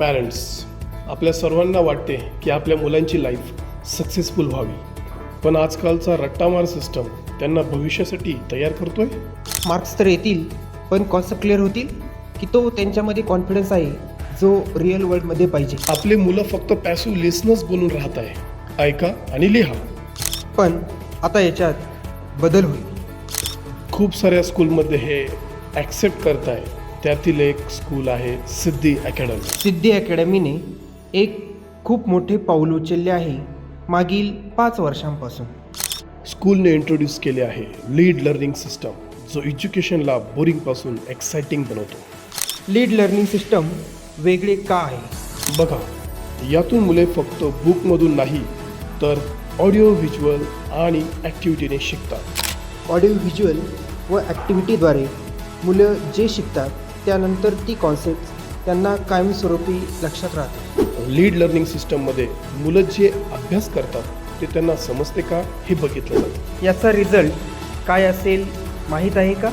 Parents, आपल्या सर्वांना वाटते की आपल्या मुलांची लाईफ सक्सेसफुल व्हावी, पण आजकालचा रट्टामार सिस्टम त्यांना भविष्यासाठी तयार करतोय. मार्क्स तर येतील, पण कॉन्सेप्ट क्लिअर होतील की तो त्यांच्यामध्ये कॉन्फिडन्स आहे जो रिअल वर्ल्डमध्ये पाहिजे. आपले मुलं फक्त पॅसिव्ह लिसनर्स बनून राहत आहे. ऐका आणि लिहा. पण आता याच्यात बदल होईल. खूप साऱ्या स्कूलमध्ये हे ॲक्सेप्ट करत आहे. त्यातील एक स्कूल आहे सिद्धी अकॅडमी. सिद्धी अकॅडमीने एक खूप मोठे पाऊल उचलले आहे मागील 5 वर्षांपासून. स्कूलने इंट्रोड्यूस केले आहे लीड लर्निंग सिस्टम, जो एज्युकेशनला बोरिंगपासून एक्साइटिंग बनवतो. लीड लर्निंग सिस्टम वेगळे का आहे? बघा, यातून मुले फक्त बुकमधून नाही तर ऑडिओ व्हिज्युअल आणि ॲक्टिव्हिटीने शिकतात. ऑडिओ व्हिज्युअल व ॲक्टिव्हिटीद्वारे मुलं जे शिकतात त्यानंतर ती कॉन्सेप्ट त्यांना कायमस्वरूपी लक्षात राहते. लीड लर्निंग सिस्टममध्ये मुलं जे अभ्यास करतात ते त्यांना समजते का हे बघितलं जातं. याचा रिझल्ट काय असेल माहीत आहे का?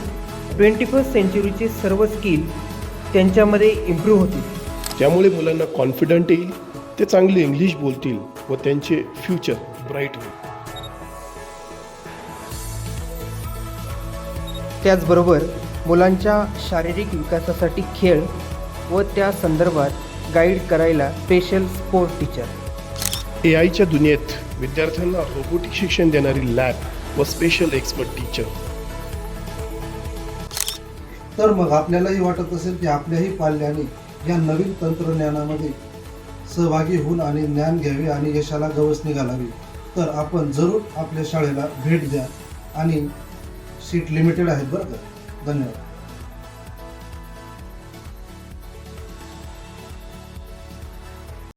21st सेंचुरीचे सर्व स्किल त्यांच्यामध्ये इम्प्रूव्ह होतील. त्यामुळे मुलांना कॉन्फिडंट येईल, ते चांगले इंग्लिश बोलतील व त्यांचे फ्युचर ब्राईट होईल. त्याचबरोबर मुलांच्या शारीरिक विकासासाठी खेळ व त्या संदर्भात गाईड करायला स्पेशल स्पोर्ट टीचर. AIच्या दुनियेत विद्यार्थ्यांना रोबोटिक शिक्षण देणारी लॅब व स्पेशल एक्सपर्ट टीचर. तर मग आपल्यालाही वाटत असेल की आपल्याही पाल्याने या नवीन तंत्रज्ञानामध्ये सहभागी होऊन आणि ज्ञान घ्यावे आणि यशाला गवसणी घालावी, तर आपण जरूर आपल्या शाळेला भेट द्या. आणि सीट लिमिटेड आहेत बरं का. धन्यवाद.